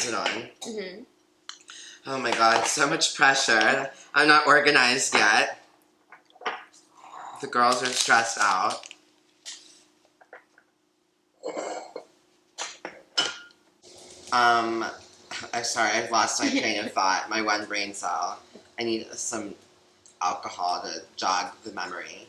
it on? Mm-hmm. Oh my god, so much pressure. I'm not organized yet. The girls are stressed out. I'm sorry, I've lost my train of thought. My one brain cell. I need some alcohol to jog the memory.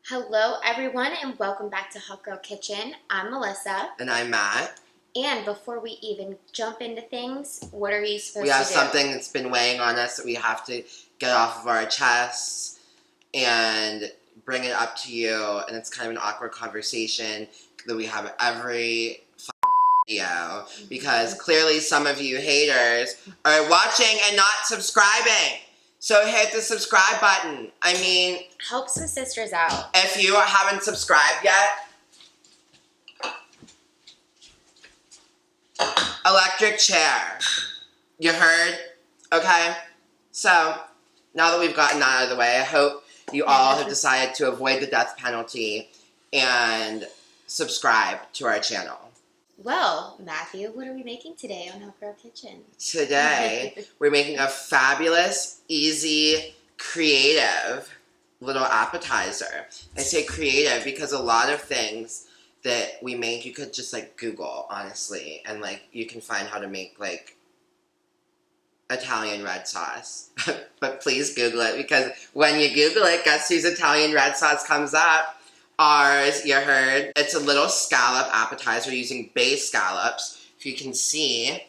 Hello everyone and welcome back to Hot Girl Kitchen. I'm Melissa. And I'm Matt. And before we even jump into things, what are you supposed to do? We have something that's been weighing on us that we have to get off of our chests and bring it up to you. And it's kind of an awkward conversation that we have every video. Because clearly some of you haters are watching and not subscribing. So hit the subscribe button. I mean, helps the sisters out. If you haven't subscribed yet, electric chair. You heard? Okay? So, now that we've gotten that out of the way, I hope you all have decided to avoid the death penalty and subscribe to our channel. Well, Matthew, what are we making today on Hot Girl Kitchen? Today, we're making a fabulous, easy, creative little appetizer. I say creative because a lot of things that we make, you could just like Google, honestly, and like you can find how to make like Italian red sauce. But please Google it, because when you Google it, guess whose Italian red sauce comes up? Ours, you heard. It's a little scallop appetizer using bay scallops. If you can see,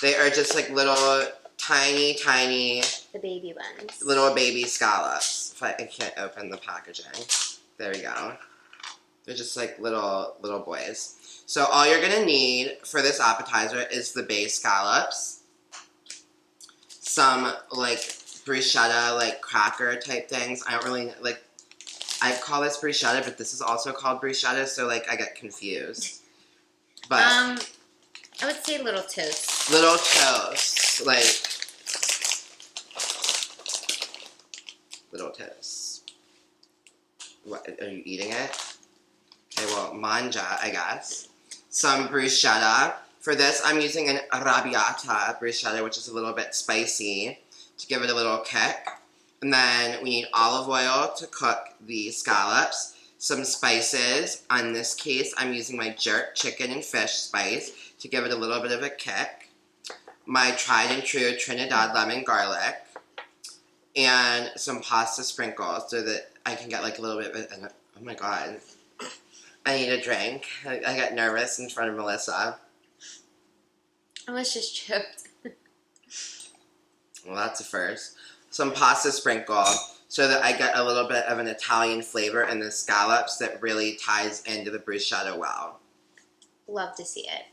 they are just like little tiny, the baby ones. Little baby scallops. If I can't open the packaging. There we go. They're just like little boys. So all you're gonna need for this appetizer is the bay scallops, some like bruschetta, like cracker type things. I don't really like. I call this bruschetta, but this is also called bruschetta, so like I get confused. But I would say little toast. Little toast, like little toast. What, are you eating it? Okay, well, manja, I guess. Some bruschetta. For this, I'm using an arrabbiata bruschetta, which is a little bit spicy, to give it a little kick. And then we need olive oil to cook the scallops, some spices. In this case, I'm using my jerk chicken and fish spice to give it a little bit of a kick. My tried and true Trinidad lemon garlic. And some pasta sprinkles so that I can get like a little bit of it. Oh my god. I need a drink. I got nervous in front of Melissa. I was just choked. Well, that's a first. Some pasta sprinkle so that I get a little bit of an Italian flavor in the scallops that really ties into the bruschetta well. Love to see it.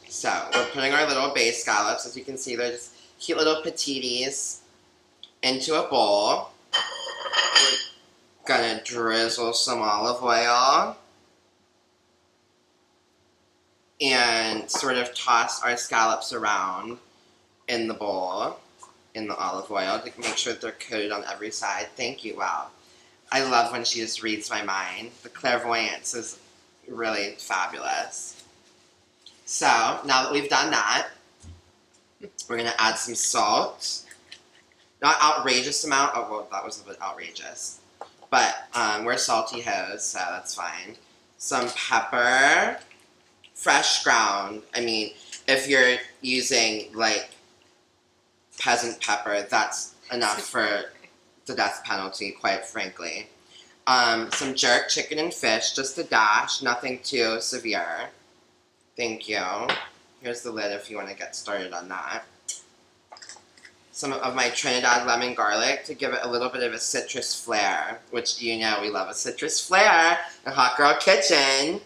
So, we're putting our little bay scallops. As you can see, they're just cute little patitis into a bowl. We're gonna drizzle some olive oil and sort of toss our scallops around in the bowl, in the olive oil, to make sure that they're coated on every side. Thank you, wow. I love when she just reads my mind. The clairvoyance is really fabulous. So, now that we've done that, we're going to add some salt. Not outrageous amount. Oh, well, that was a bit outrageous. But we're salty hoes, so that's fine. Some pepper. Fresh ground. I mean, if you're using, like, peasant pepper, that's enough for the death penalty, quite frankly. Some jerk chicken and fish, just a dash, nothing too severe. Thank you. Here's the lid if you want to get started on that. Some of my Trinidad lemon garlic to give it a little bit of a citrus flair, which you know we love a citrus flair in Hot Girl Kitchen.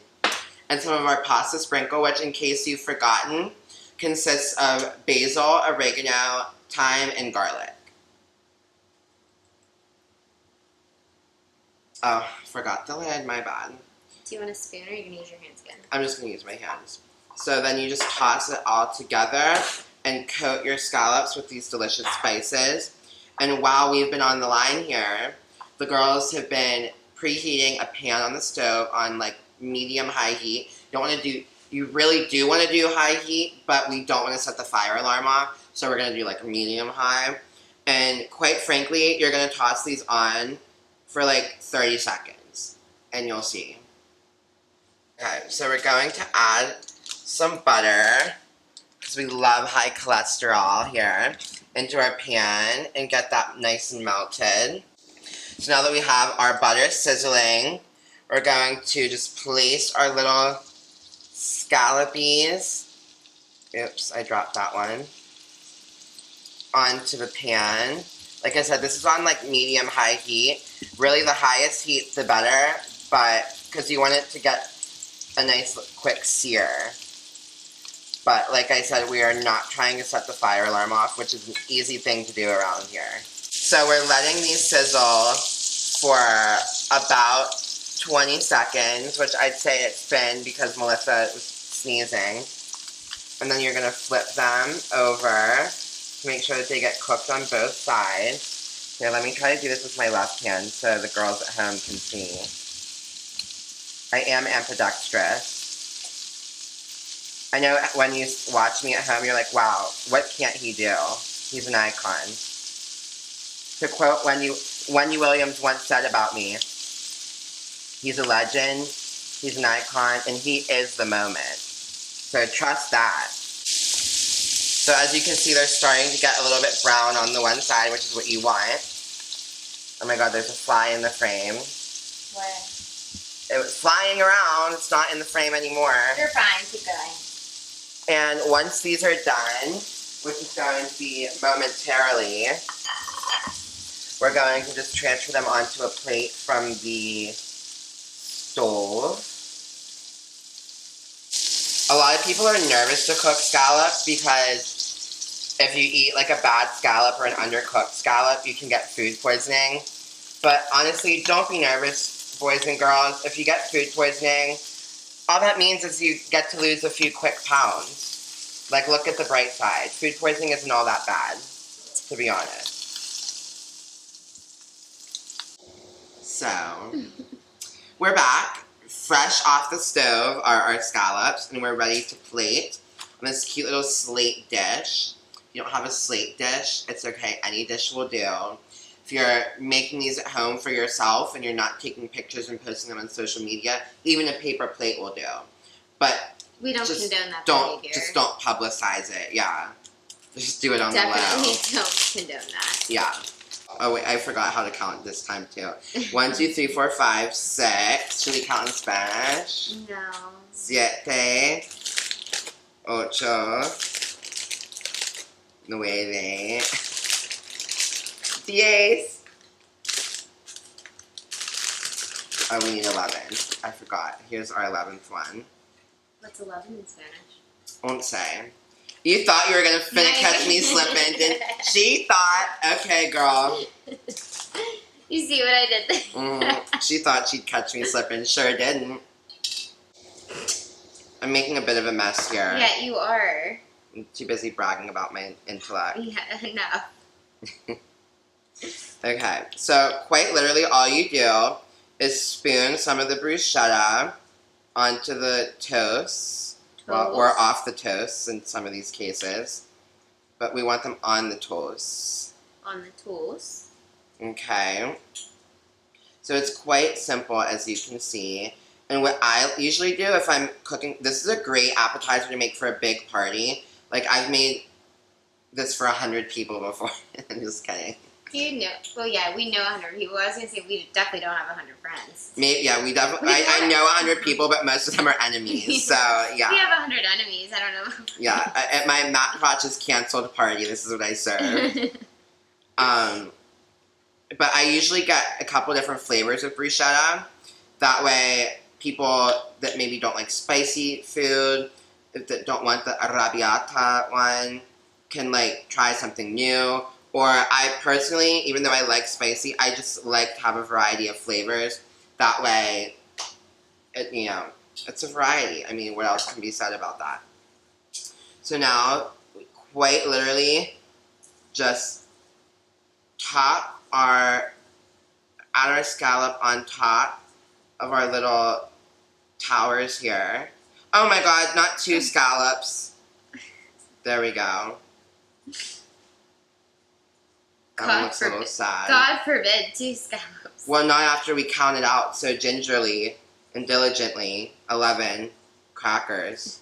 And some of our pasta sprinkle, which, in case you've forgotten, consists of basil, oregano, thyme, and garlic. Oh, forgot the lid, my bad. Do you want a spoon or are you going to use your hands again? I'm just going to use my hands. So then you just toss it all together and coat your scallops with these delicious spices. And while we've been on the line here, the girls have been preheating a pan on the stove on like medium-high heat. You really do want to do high heat, but we don't want to set the fire alarm off, so we're going to do like medium-high. And quite frankly, you're going to toss these on for like 30 seconds, and you'll see. Okay, so we're going to add some butter, because we love high cholesterol here, into our pan and get that nice and melted. So now that we have our butter sizzling, we're going to just place our little scallopies, oops, I dropped that one, onto the pan. Like I said, this is on like medium-high heat. Really the highest heat the better, but because you want it to get a nice quick sear. But like I said, we are not trying to set the fire alarm off, which is an easy thing to do around here. So we're letting these sizzle for about 20 seconds, which I'd say it's been because Melissa was sneezing. And then you're going to flip them over to make sure that they get cooked on both sides. Here, let me try to do this with my left hand so the girls at home can see. I am ambidextrous. I know when you watch me at home, you're like, wow, what can't he do? He's an icon. To quote Wendy Williams once said about me, he's a legend, he's an icon, and he is the moment. So trust that. So as you can see, they're starting to get a little bit brown on the one side, which is what you want. Oh my god, there's a fly in the frame. Where? It was flying around, it's not in the frame anymore. You're fine, keep going. And once these are done, which is going to be momentarily, we're going to just transfer them onto a plate from the stove. A lot of people are nervous to cook scallops because if you eat like a bad scallop or an undercooked scallop, you can get food poisoning. But honestly, don't be nervous, boys and girls. If you get food poisoning, all that means is you get to lose a few quick pounds. Like, look at the bright side. Food poisoning isn't all that bad, to be honest. So, we're back. Fresh off the stove are our scallops, and we're ready to plate on this cute little slate dish. If you don't have a slate dish, it's okay. Any dish will do. If you're making these at home for yourself and you're not taking pictures and posting them on social media, even a paper plate will do. But we don't condone that behavior. Just don't publicize it, yeah. Just do it on the low. Definitely don't condone that. Yeah. Oh wait, I forgot how to count this time too. 1, 2, 3, 4, 5, 6. Should we count in Spanish? No. 7, 8, 9, 10. Oh, we need 11. I forgot. Here's our 11th one. What's 11 in Spanish? Won't say. You thought you were going to catch me slipping, didn't she? Thought, okay, girl. You see what I did there? She thought she'd catch me slipping. Sure didn't. I'm making a bit of a mess here. Yeah, you are. I'm too busy bragging about my intellect. Yeah, no. Okay, so quite literally all you do is spoon some of the bruschetta onto the toast. Well, or off the toast in some of these cases. But we want them on the toast. On the toast. Okay. So it's quite simple, as you can see. And what I usually do if I'm cooking, this is a great appetizer to make for a big party. Like, I've made this for 100 people before. I'm just kidding. You know, well, yeah, we know 100 people. I was going to say, we definitely don't have 100 friends. Maybe, yeah, we definitely, I know 100 people, but most of them are enemies, so, yeah. We have 100 enemies, I don't know. Yeah, at my Matt Crotch's canceled party, this is what I serve. But I usually get a couple different flavors of bruschetta. That way, people that maybe don't like spicy food, that don't want the arrabbiata one, can, like, try something new. Or I personally, even though I like spicy, I just like to have a variety of flavors. That way, it's a variety. I mean, what else can be said about that? So now, quite literally, just add our scallop on top of our little towers here. Oh my god, not 2 scallops. There we go. That one looks a little sad. God forbid 2 scallops. Well, not after we counted out so gingerly and diligently 11 crackers.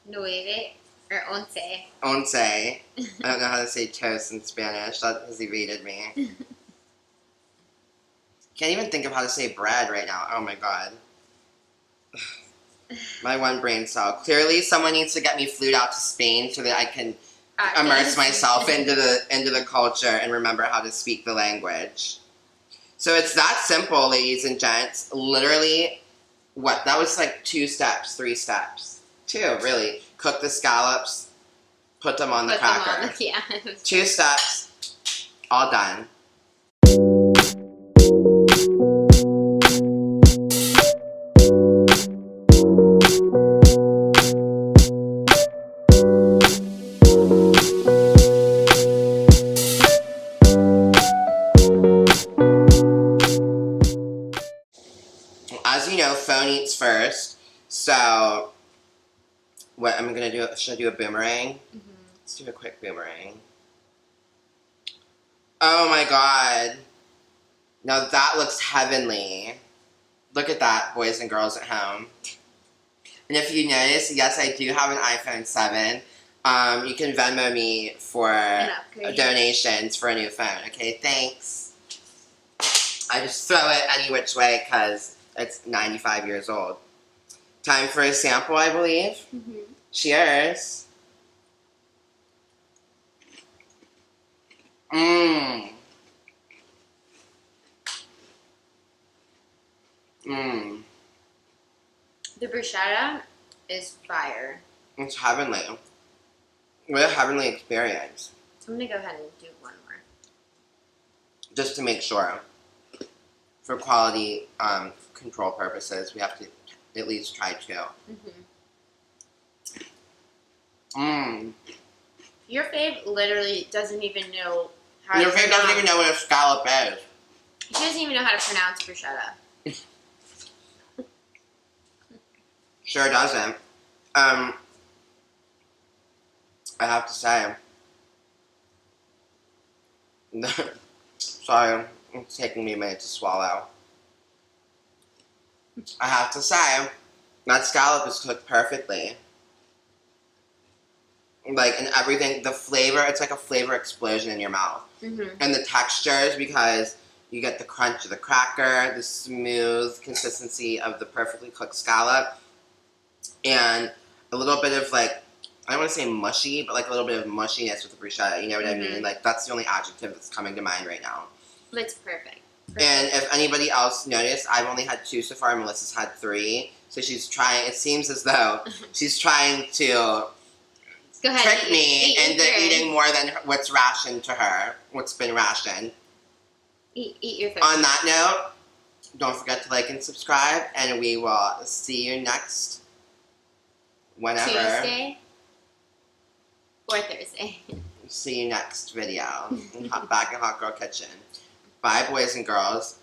9 or 11. 11. I don't know how to say toast in Spanish. That has evaded me. Can't even think of how to say bread right now. Oh my god. My one brain cell. Clearly, someone needs to get me flued out to Spain so that I can immerse myself into the culture and remember how to speak the language. So it's that simple, ladies and gents. Literally, that was like 2 steps, 3 steps. 2, really. Cook the scallops, put them on the cracker. 2 steps, all done. As you know, phone eats first, so what I'm gonna do, should I do a boomerang? Let's do a quick boomerang. Oh my god. Now that looks heavenly. Look at that, boys and girls at home. And if you notice, yes, I do have an iPhone 7. You can Venmo me for donations for a new phone. Okay, thanks. I just throw it any which way because it's 95 years old. Time for a sample, I believe. Cheers. Mmm. Mmm. The bruschetta is fire. It's heavenly. What a heavenly experience. I'm gonna go ahead and do one more. Just to make sure. For quality control purposes, we have to at least try 2. Mmm. Your fave literally doesn't even know how Your to fave doesn't even know what a scallop is. She doesn't even know how to pronounce bruschetta. Sure doesn't. I have to say. Sorry, it's taking me a minute to swallow. I have to say, that scallop is cooked perfectly. Like, and everything, the flavor, it's like a flavor explosion in your mouth. And the textures, because you get the crunch of the cracker, the smooth consistency of the perfectly cooked scallop, and a little bit of like, I don't want to say mushy, but like a little bit of mushiness with the bruschetta, you know what I mean? Like, that's the only adjective that's coming to mind right now. It's perfect. And if anybody else noticed, I've only had 2 so far, Melissa's had 3, so she's trying, it seems as though she's trying to trick me into eating more than what's rationed to her, what's been rationed. Eat your food. On that note, don't forget to like and subscribe, and we will see you next whenever. Tuesday or Thursday. See you next video. Back in Hot Girl Kitchen. Bye, boys and girls.